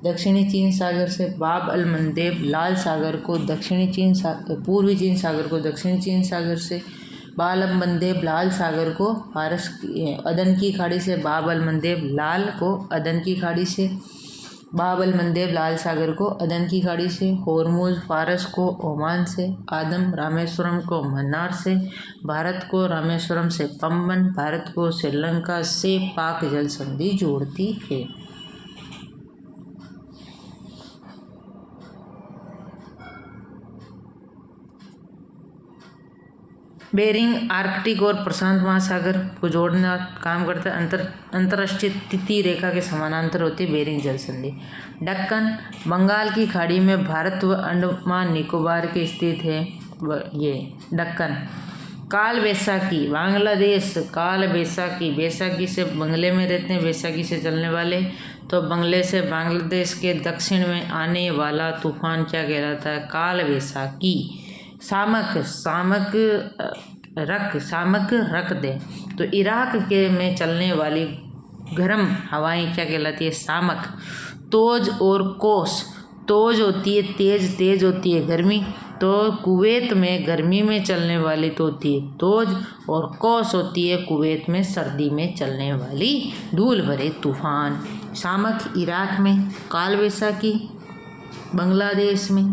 दक्षिणी चीन सागर से। बाब अल मंदेब लाल सागर को दक्षिणी चीन सागर, पूर्वी चीन सागर को दक्षिणी चीन सागर से। बाब अल मंदेब लाल सागर को फारस अदन की खाड़ी से। बाब अल मंदेब लाल को अदन की खाड़ी से। बाब अल मंदेब लाल सागर को अदन की खाड़ी से। होर्मुज फारस को ओमान से। आदम रामेश्वरम को मन्नार से। भारत को रामेश्वरम से पंबन, भारत को श्रीलंका से पाक जल संधि जोड़ती है। बेरिंग आर्कटिक और प्रशांत महासागर को जोड़ने का काम करता है। अंतर्राष्ट्रीय तिथि रेखा के समानांतर होती है बेरिंग जल संधि। दक्कन बंगाल की खाड़ी में भारत व अंडमान निकोबार के स्थित है ये दक्कन। काल बैसाखी बांग्लादेश। काल बैसाखी, बैसाखी से बंगले में रहते हैं, बैसाखी से चलने वाले, तो बंगले से बांग्लादेश के दक्षिण में आने वाला तूफान क्या कहलाता है? काल बैसाखी। सामक रख दे, तो इराक के में चलने वाली गर्म हवाएं क्या कहलाती है? सामक। तोज और कोस। तोज होती है तेज होती है गर्मी, तो कुवैत में गर्मी में चलने वाली तो होती है तोज, और कोस होती है कुवैत में सर्दी में चलने वाली धूल भरे तूफान। सामक इराक में, काल बैसाखी बांग्लादेश में,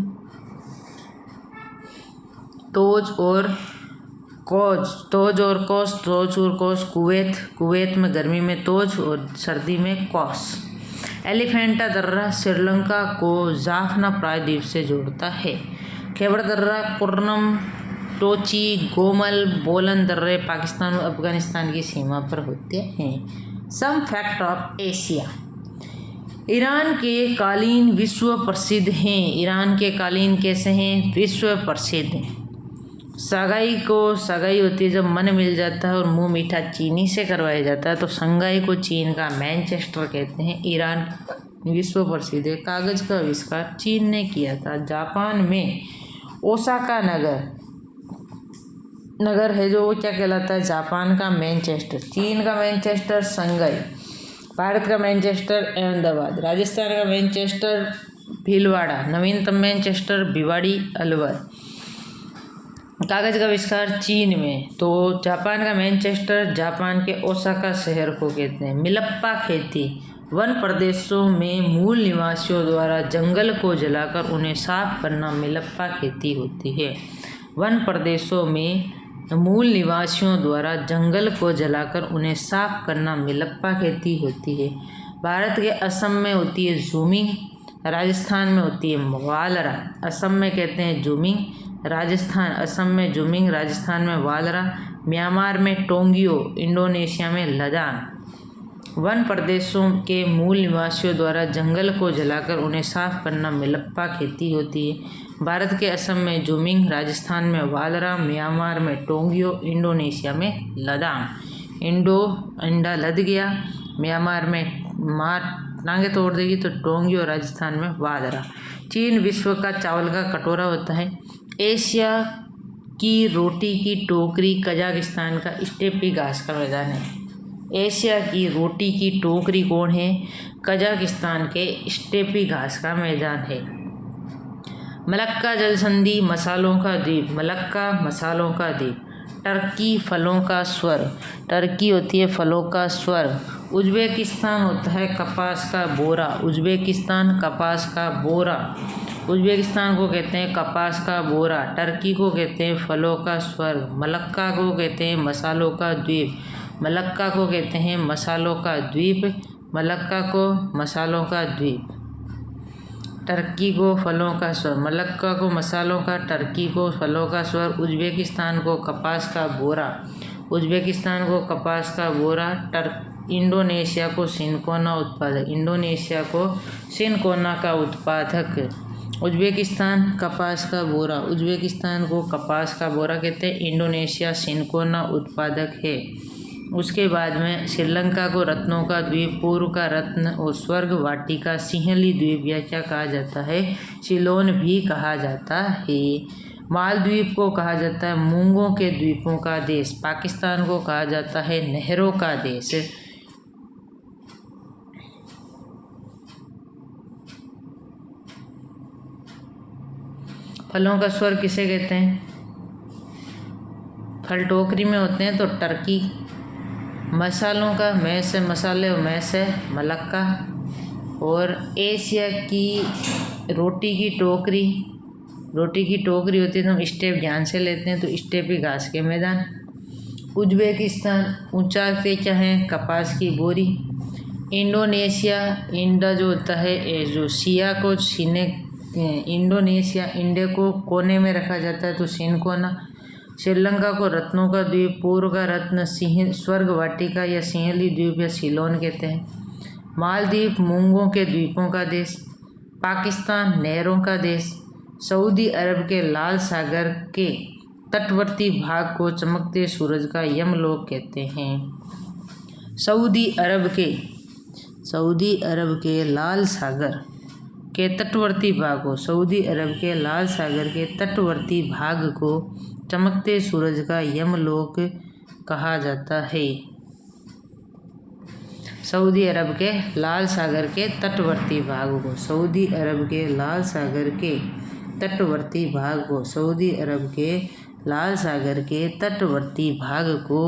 तोज और कोस कुवैत में गर्मी में तोज और सर्दी में कोस। एलिफेंटा दर्रा श्रीलंका को जाफना प्रायद्वीप से जोड़ता है। खैबर दर्रा, कुर्रम, टोची, गोमल, बोलन दर्रे पाकिस्तान और अफगानिस्तान की सीमा पर होते हैं। सम फैक्ट ऑफ एशिया। ईरान के कालीन विश्व प्रसिद्ध हैं। ईरान के कालीन कैसे हैं? विश्व प्रसिद्ध हैं। सगाई होती है जब मन मिल जाता है और मुंह मीठा चीनी से करवाया जाता है, तो संगाई को चीन का मैनचेस्टर कहते हैं। ईरान विश्व प्रसिद्ध है। कागज़ का आविष्कार चीन ने किया था। जापान में ओसाका नगर है जो वो क्या कहलाता है? जापान का मैनचेस्टर। चीन का मैनचेस्टर संगाई। भारत का मैनचेस्टर अहमदाबाद। राजस्थान का मैनचेस्टर भीलवाड़ा। नवीनतम मैनचेस्टर भिवाड़ी अलवर। कागज़ का आविष्कार चीन में, तो जापान का मैनचेस्टर जापान के ओसाका शहर को कहते हैं। मिलप्पा खेती। वन प्रदेशों में मूल निवासियों द्वारा जंगल को जलाकर उन्हें साफ करना मिलप्पा खेती होती है। वन प्रदेशों में मूल निवासियों द्वारा जंगल को जलाकर उन्हें साफ करना मिलप्पा खेती होती है। भारत के असम में होती है जूमिंग, राजस्थान में होती है वालरा। असम में कहते हैं जूमिंग, असम में जूमिंग, राजस्थान में वालरा, म्यांमार में टोंगियो, इंडोनेशिया में लदान। वन प्रदेशों के मूल निवासियों द्वारा जंगल को जलाकर उन्हें साफ करना मिलप्पा खेती होती है। भारत के असम में जुमिंग, राजस्थान में वालरा, म्यांमार में टोंगियो, इंडोनेशिया में लदांग। इंडा लद गया, म्यांमार में मार टांगे तोड़ देगी तो टोंगियो, राजस्थान में वालरा। चीन विश्व का चावल का कटोरा होता है। एशिया की रोटी की टोकरी कजाकिस्तान का स्टेपी घास का मैदान है। एशिया की रोटी की टोकरी कौन है? कजाकिस्तान के स्टेपी घास का मैदान है। मलक्का जल संधि मसालों का द्वीप, मलक्का मसालों का द्वीप। टर्की फलों का स्वर्ग, टर्की होती है फलों का स्वर्ग। उज्बेकिस्तान होता है कपास का बोरा, उज्बेकिस्तान कपास का बोरा। उज्बेकिस्तान को कहते हैं कपास का बोरा, टर्की को कहते हैं फलों का स्वर्ग, मलक्का को कहते हैं मसालों का द्वीप, मलक्का को कहते हैं मसालों का द्वीप, मलक्का को मसालों का द्वीप। टर्की को फलों का स्वर्ग, मलक्का को मसालों का, टर्की को फलों का स्वर्ग। उज्बेकिस्तान को कपास का बोरा, उज्बेकिस्तान को कपास का बोरा। इंडोनेशिया को सिनकोना उत्पादक, इंडोनेशिया को सिनकोना का उत्पादक। उज्बेकिस्तान कपास का बोरा, उज्बेकिस्तान को कपास का बोरा कहते हैं, इंडोनेशिया सिनकोना उत्पादक है। उसके बाद में श्रीलंका को रत्नों का द्वीप, पूर्व का रत्न और स्वर्ग वाटिका, सिंहली द्वीप या क्या कहा जाता है? सिलोन भी कहा जाता है। मालद्वीप को कहा जाता है मूंगों के द्वीपों का देश, पाकिस्तान को कहा जाता है नहरों का देश। फलों का स्वर्ग किसे कहते हैं? फल टोकरी में होते हैं तो टर्की। मसालों का मैं से मसाले और मैं से मलक्का। और एशिया की रोटी की टोकरी, रोटी की टोकरी होती है तो हम स्टेप ध्यान से लेते हैं तो स्टेपी घास के मैदान। उज्बेकिस्तान ऊंचा से क्या है? कपास की बोरी। इंडोनेशिया, इंडा जो होता है जो सिया को सीने, इंडोनेशिया इंडे को कोने में रखा जाता है तो सिनकोना। श्रीलंका को रत्नों का द्वीप, पूर्व का रत्न, सिंह स्वर्ग वाटिका या सिंहली द्वीप या सिलोन कहते हैं। मालदीव मूंगों के द्वीपों का देश। पाकिस्तान नहरों का देश। सऊदी अरब के लाल सागर के तटवर्ती भाग को चमकते सूरज का यमलोक कहते हैं। सऊदी अरब के लाल सागर के तटवर्ती भाग को, सऊदी अरब के लाल सागर के तटवर्ती भाग को चमकते सूरज का यमलोक कहा जाता है। सऊदी अरब के लाल सागर के तटवर्ती भाग को, सऊदी अरब के लाल सागर के तटवर्ती भाग को, सऊदी अरब के लाल सागर के तटवर्ती भाग को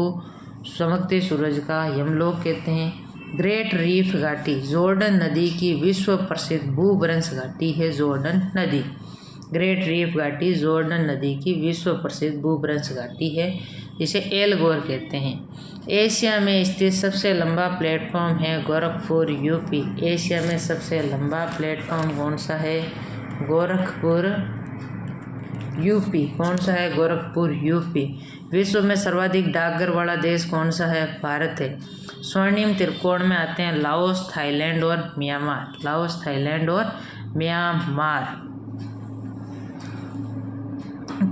चमकते सूरज का यमलोक कहते हैं। ग्रेट रीफ घाटी जॉर्डन नदी की विश्व प्रसिद्ध भूभ्रंश घाटी है। जॉर्डन नदी, ग्रेट रीफ घाटी जॉर्डन नदी की विश्व प्रसिद्ध भूभ्रंश घाटी है, जिसे एल गोर कहते हैं। एशिया में स्थित सबसे लंबा प्लेटफॉर्म है गोरखपुर यूपी। एशिया में सबसे लंबा प्लेटफॉर्म कौन सा है? गोरखपुर यूपी। कौन सा है? गोरखपुर यूपी। विश्व में सर्वाधिक डाकघर वाला देश कौन सा है? भारत है। स्वर्णिम त्रिकोण में आते हैं लाओस, थाईलैंड और म्यांमार। लाओस, थाईलैंड और म्यांमार।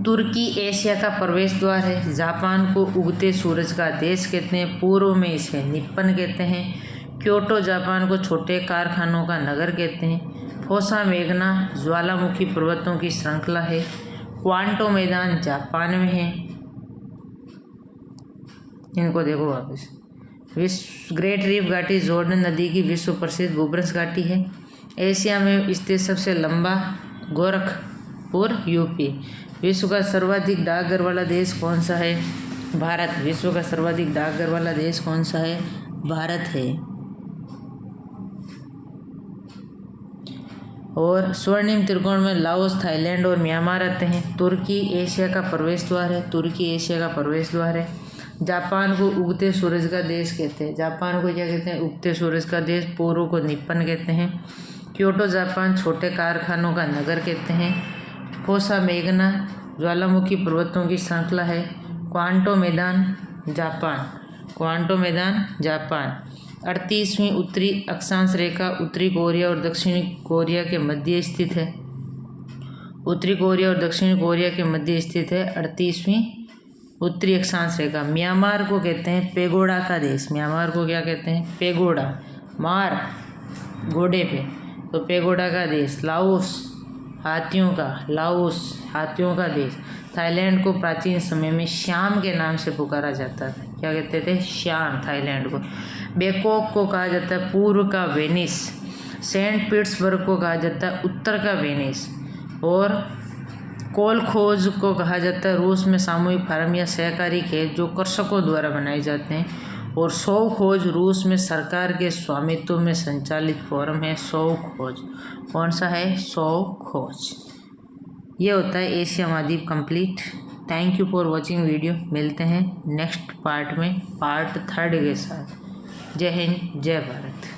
तुर्की एशिया का प्रवेश द्वार है। जापान को उगते सूरज का देश कहते हैं, पूर्व में इसे निप्पन कहते हैं। क्योटो जापान को छोटे कारखानों का नगर कहते हैं। फोसा मेघना ज्वालामुखी पर्वतों की श्रृंखला है। क्वांटो मैदान जापान में है। इनको देखो वापस। विश्व ग्रेट रीफ घाटी जॉर्डन नदी की विश्व प्रसिद्ध भूभ्रंश घाटी है। एशिया में स्थित सबसे लंबा गोरखपुर यूपी। विश्व का सर्वाधिक डाकघर वाला देश कौन सा है? भारत। विश्व का सर्वाधिक डाकघर वाला देश कौन सा है? भारत है। और स्वर्णिम त्रिकोण में लाओस, थाईलैंड और म्यांमार आते हैं। तुर्की एशिया का प्रवेश द्वार है। तुर्की एशिया का प्रवेश द्वार है। जापान को उगते सूरज का देश कहते हैं। जापान को क्या कहते हैं? उगते सूरज का देश। पूर्व को निप्पन कहते हैं। क्योटो जापान छोटे कारखानों का नगर कहते हैं। फोसा मेघना ज्वालामुखी पर्वतों की श्रृंखला है। क्वांटो मैदान जापान। क्वांटो मैदान जापान। 38वीं उत्तरी अक्षांश रेखा उत्तरी कोरिया और दक्षिणी कोरिया के मध्य स्थित है। उत्तरी कोरिया और दक्षिणी कोरिया के मध्य स्थित है 38वीं उत्तरी अक्षांश रेखा। म्यांमार को कहते हैं पेगोडा का देश। म्यांमार को क्या कहते हैं? पेगोडा, मार घोड़े पे, तो पेगोडा का देश। लाओस हाथियों का देश। थाईलैंड को प्राचीन समय में श्याम के नाम से पुकारा जाता था। क्या कहते थे? श्याम, थाईलैंड को। बैंकॉक को कहा जाता है पूर्व का वेनिस। सेंट पीटर्सबर्ग को कहा जाता है उत्तर का वेनिस। और कोलखोज को कहा जाता है रूस में सामूहिक फार्म या सहकारी खेत जो कृषकों द्वारा बनाए जाते हैं। और सोवखोज रूस में सरकार के स्वामित्व में संचालित फोरम है सोवखोज। कौन सा है? सोवखोज। ये होता है एशिया महाद्वीप complete. Thank you for watching video. मिलते हैं नेक्स्ट पार्ट में, पार्ट 3 के साथ। जय हिंद, जय भारत।